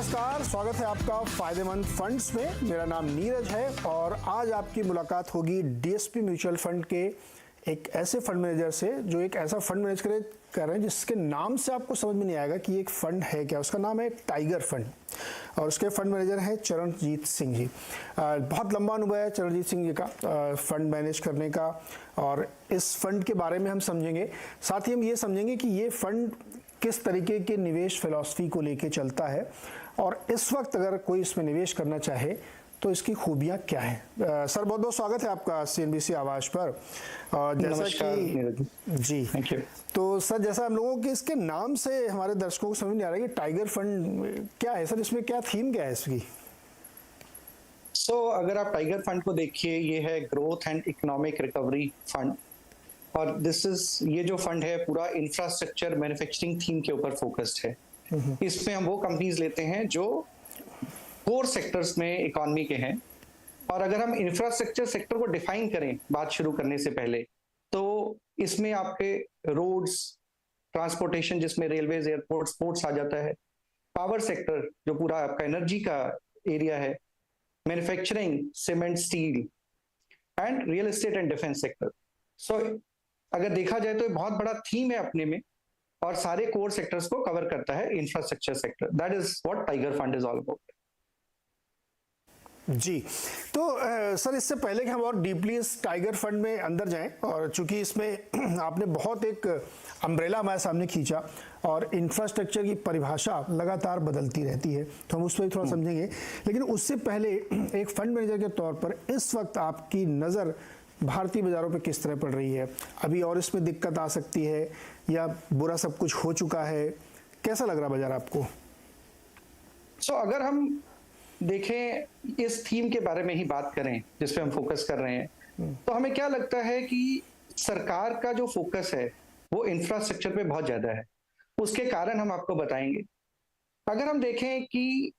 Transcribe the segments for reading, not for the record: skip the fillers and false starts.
नमस्कार, स्वागत है आपका फायदेमंद फंड्स में। मेरा नाम नीरज है और आज आपकी मुलाकात होगी डीएसपी म्यूचुअल फंड के एक ऐसे फंड मैनेजर से जो एक ऐसा फंड मैनेज कर रहे हैं जिसके नाम से आपको समझ में नहीं आएगा कि एक फंड है क्या। उसका नाम है टाइगर फंड और उसके फंड मैनेजर हैं चरणजीत सिंह जी। बहुत लंबा अनुभव है चरणजीत सिंह जी का फंड मैनेज करने का, और इस फंड के बारे में हम समझेंगे। साथ ही हम ये समझेंगे कि ये फंड किस तरीके के निवेश फिलॉसफी को लेके चलता है और इस वक्त अगर कोई इसमें निवेश करना चाहे तो इसकी खूबियां क्या हैं। सर, बहुत बहुत स्वागत है आपका सीएनबीसी आवाज पर। जैसा कि जी थैंक यू। तो सर, जैसा हम लोगों के इसके नाम से हमारे दर्शकों को समझ नहीं आ रहा है कि टाइगर फंड क्या है सर, इसमें क्या थीम क्या है इसकी। अगर आप टाइगर फंड को देखिए, ये है growth and economic recovery fund, और ये जो फंड है पूरा इंफ्रास्ट्रक्चर मैन्युफैक्चरिंग थीम के ऊपर फोकस्ड है। इसमें हम वो कंपनीज लेते हैं जो कोर सेक्टर्स में इकोनॉमी के हैं। और अगर हम इंफ्रास्ट्रक्चर सेक्टर को डिफाइन करें बात शुरू करने से पहले, तो इसमें आपके रोड्स, ट्रांसपोर्टेशन जिसमें रेलवेज, एयरपोर्ट, पोर्ट्स आ जाता है, पावर सेक्टर जो पूरा आपका एनर्जी का एरिया है, manufacturing, cement, steel, and real estate and defence sector. अगर देखा जाए तो ये बहुत बड़ा थीम है अपने में और सारे कोर सेक्टर्स को कवर करता है infrastructure sector. That is what Tiger Fund is all about. जी, तो सर, इससे पहले कि हम और डीपली इस टाइगर फंड में अंदर जाएं, और चूंकि इसमें आपने बहुत एक अम्ब्रेला हमारे सामने खींचा और इंफ्रास्ट्रक्चर की परिभाषा लगातार बदलती रहती है, तो हम उस पर थोड़ा समझेंगे। लेकिन उससे पहले एक फंड मैनेजर के तौर पर इस वक्त आपकी नज़र भारतीय बाजारों पे किस तरह पड़ रही है? अभी और इसमें दिक्कत आ सकती है या बुरा सब कुछ हो चुका है? कैसा लग रहा बाजार आपको? अगर हम देखें, इस थीम के बारे में ही बात करें जिस पे हम फोकस कर रहे हैं, तो हमें क्या लगता है कि सरकार का जो फोकस है वो इंफ्रास्ट्रक्चर पे बहुत ज्यादा है। उसके कारण हम आपको बताएंगे। अगर हम देखें कि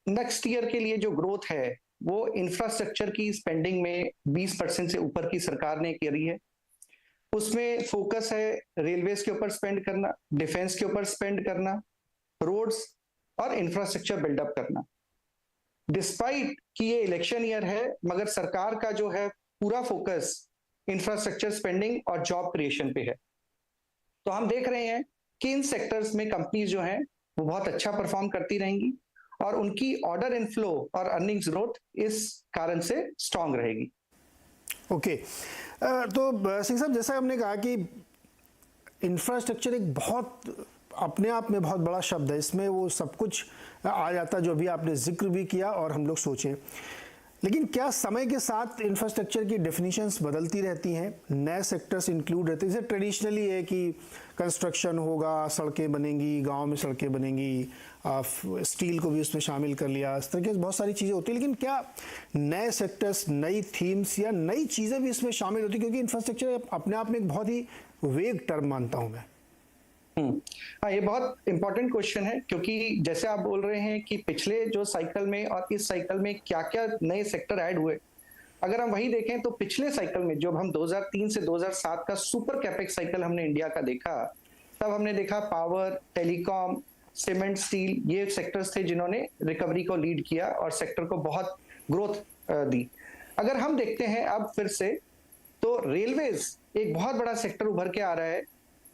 नेक्स्ट ईयर के लिए जो ग्रोथ है वो इंफ्रास्ट्रक्चर की स्पेंडिंग में 20% से ऊपर की सरकार ने करी है। उसमें फोकस है रेलवेज के ऊपर स्पेंड करना, डिफेंस के ऊपर स्पेंड करना, रोड्स और इंफ्रास्ट्रक्चर बिल्डअप करना। डिस्पाइट कि ये इलेक्शन ईयर है, मगर सरकार का जो है पूरा फोकस इंफ्रास्ट्रक्चर स्पेंडिंग और जॉब क्रिएशन पे है। तो हम देख रहे हैं कि इन सेक्टर्स में कंपनीज जो हैं वो बहुत अच्छा परफॉर्म करती रहेंगी और उनकी ऑर्डर इनफ्लो और अर्निंग्स ग्रोथ इस कारण से स्ट्रांग रहेगी। ओके, तो सिंह साहब, जैसा हमने कहा कि इंफ्रास्ट्रक्चर एक बहुत अपने आप में बहुत बड़ा शब्द है, इसमें वो सब कुछ आ जाता जो अभी आपने जिक्र भी किया और हम लोग सोचें। लेकिन क्या समय के साथ इंफ्रास्ट्रक्चर की डेफिनेशंस बदलती रहती हैं, नए सेक्टर्स इंक्लूड रहते हैं? जैसे ट्रेडिशनली है कि कंस्ट्रक्शन होगा, सड़कें बनेंगी, गांव में सड़कें बनेंगी, स्टील को भी उसमें शामिल कर लिया, इस तरह की बहुत सारी चीज़ें होती हैं। लेकिन क्या नए सेक्टर्स, नई थीम्स या नई चीज़ें भी इसमें शामिल होती? क्योंकि इंफ्रास्ट्रक्चर अपने आप में एक बहुत ही वेग टर्म मानता हूँ मैं। हाँ, ये बहुत इंपॉर्टेंट क्वेश्चन है, क्योंकि जैसे आप बोल रहे हैं कि पिछले जो साइकिल में और इस साइकिल में क्या क्या नए सेक्टर ऐड हुए। अगर हम वही देखें तो पिछले साइकिल में जब हम 2003 से 2007 का सुपर कैपेक्स साइकिल हमने इंडिया का देखा, तब हमने देखा पावर, टेलीकॉम, सीमेंट, स्टील, ये सेक्टर्स थे जिन्होंने रिकवरी को लीड किया और सेक्टर को बहुत ग्रोथ दी। अगर हम देखते हैं अब फिर से, तो रेलवेज एक बहुत बड़ा सेक्टर उभर के आ रहा है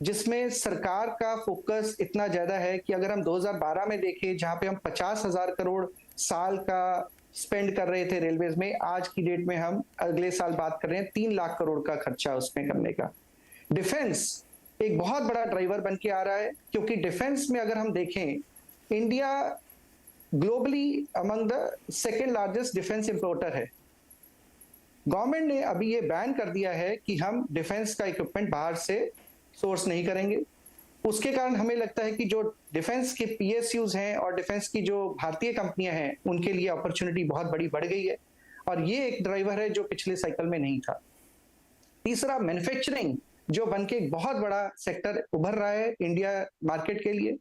जिसमें सरकार का फोकस इतना ज्यादा है कि अगर हम 2012 में देखें, जहां पे हम 50,000 करोड़ साल का स्पेंड कर रहे थे रेलवेज में, आज की डेट में हम अगले साल बात कर रहे हैं 3 लाख करोड़ का खर्चा उसमें करने का। डिफेंस एक बहुत बड़ा ड्राइवर बन के आ रहा है, क्योंकि डिफेंस में अगर हम देखें, India globally among the second largest defence importer है। गवर्नमेंट ने अभी ये बैन कर दिया है कि हम डिफेंस का इक्विपमेंट बाहर से सोर्स नहीं करेंगे। उसके कारण हमें लगता है कि जो डिफेंस के पीएसयूज हैं और डिफेंस की जो भारतीय कंपनियां हैं, उनके लिए अपॉर्चुनिटी बहुत बड़ी बढ़ गई है, और ये एक ड्राइवर है जो पिछले साइकिल में नहीं था। तीसरा, मैन्युफैक्चरिंग जो बन के एक बहुत बड़ा सेक्टर उभर रहा है इंडिया मार्केट के लिए।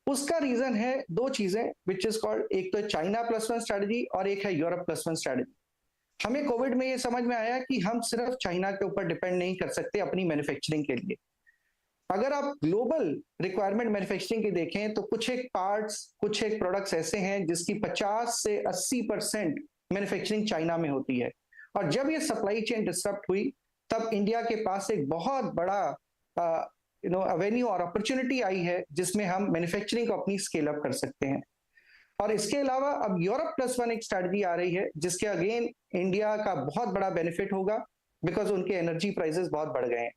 उसका रीजन है दो चीजें, विच इज कॉल्ड, एक तो चाइना प्लस वन स्ट्रैटेजी और एक है यूरोप प्लस वन स्ट्रैटेजी। हमें कोविड में ये समझ में आया कि हम सिर्फ चाइना के ऊपर डिपेंड नहीं कर सकते अपनी मैन्युफैक्चरिंग के लिए। अगर आप ग्लोबल रिक्वायरमेंट मैन्युफैक्चरिंग की देखें तो कुछ एक पार्ट्स, कुछ एक प्रोडक्ट्स ऐसे हैं जिसकी 50 से 80% मैन्युफैक्चरिंग चाइना में होती है। और जब ये सप्लाई चेन डिस्टर्ब हुई तब इंडिया के पास एक बहुत बड़ा एवेन्यू और अपॉर्चुनिटी आई है जिसमें हम मैन्युफैक्चरिंग को अपनी स्केल अप कर सकते हैं। और इसके अलावा अब यूरोप +1 एक स्ट्रैटेजी आ रही है जिसके अगेन इंडिया का बहुत बड़ा बेनिफिट होगा, बिकॉज उनके एनर्जी प्राइसेस बहुत बढ़ गए हैं।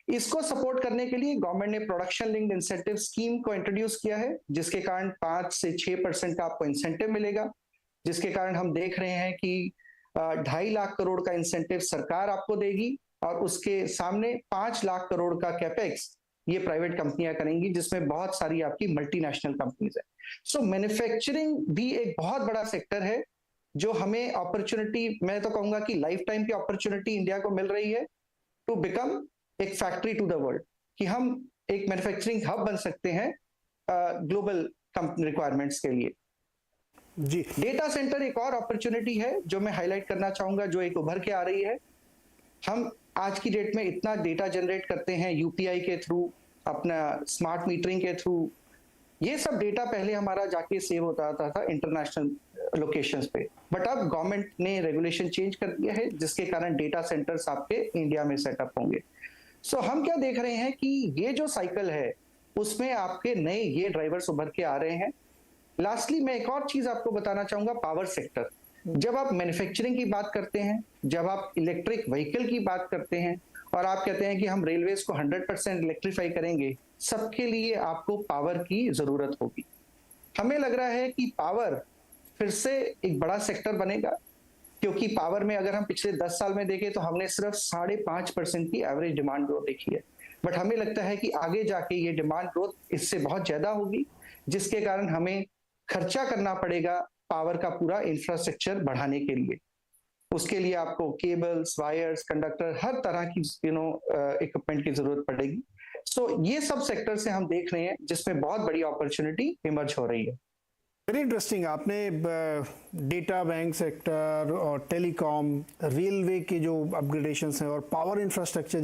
इसको सपोर्ट करने के लिए गवर्नमेंट ने प्रोडक्शन लिंक्ड इंसेंटिव स्कीम को इंट्रोड्यूस किया है, जिसके कारण 5 से 6% का आपको इंसेंटिव मिलेगा, जिसके कारण हम देख रहे हैं कि 2.5 लाख करोड़ का इंसेंटिव सरकार आपको देगी और उसके सामने 5 लाख करोड़ का कैपेक्स ये प्राइवेट कंपनियां करेंगी, जिसमें बहुत सारी आपकी मल्टीनेशनल कंपनीज है। सो मैन्युफैक्चरिंग भी एक बहुत बड़ा सेक्टर है जो हमें अपॉर्चुनिटी, मैं तो कहूंगा कि लाइफ टाइम की अपॉर्चुनिटी इंडिया को मिल रही है टू बिकम एक फैक्ट्री टू द वर्ल्ड, कि हम एक मैन्युफैक्चरिंग हब बन सकते हैं ग्लोबल रिक्वायरमेंट्स के लिए। जी, डेटा सेंटर एक और अपॉर्चुनिटी है जो मैं हाईलाइट करना चाहूंगा, जो एक उभर के आ रही है। हम आज की डेट में इतना डेटा जनरेट करते हैं यूपीआई के थ्रू, अपना स्मार्ट मीटरिंग के थ्रू। ये सब डेटा पहले हमारा जाके सेव होता था इंटरनेशनल लोकेशंस पे, बट अब गवर्नमेंट ने रेगुलेशन चेंज कर दिया है जिसके कारण डेटा सेंटर्स आपके इंडिया में सेटअप होंगे। सो हम क्या देख रहे हैं कि ये जो साइकिल है उसमें आपके नए ये ड्राइवर्स उभर के आ रहे हैं। लास्टली मैं एक और चीज आपको बताना चाहूंगा, पावर सेक्टर। जब आप मैन्युफैक्चरिंग की बात करते हैं, जब आप इलेक्ट्रिक व्हीकल की बात करते हैं और आप कहते हैं कि हम रेलवेज को 100% इलेक्ट्रीफाई करेंगे, सबके लिए आपको पावर की जरूरत होगी। हमें लग रहा है कि पावर फिर से एक बड़ा सेक्टर बनेगा, क्योंकि पावर में अगर हम पिछले 10 साल में देखें तो हमने सिर्फ 5.5% की एवरेज डिमांड ग्रोथ देखी है, बट हमें लगता है कि आगे जाके ये डिमांड ग्रोथ इससे बहुत ज्यादा होगी, जिसके कारण हमें खर्चा करना पड़ेगा पावर का पूरा इंफ्रास्ट्रक्चर बढ़ाने के लिए। उसके लिए आपको केबल्स, वायर्स, कंडक्टर, हर तरह की इक्विपमेंट की जरूरत पड़ेगी। सो ये सब सेक्टर से हम देख रहे हैं जिसमें बहुत बड़ी अपॉर्चुनिटी इमर्ज हो रही है। Very interesting. आपने डेटा बैंक सेक्टर और टेलीकॉम, रेलवे के जो अपग्रेडेशंस हैं और पावर इंफ्रास्ट्रक्चर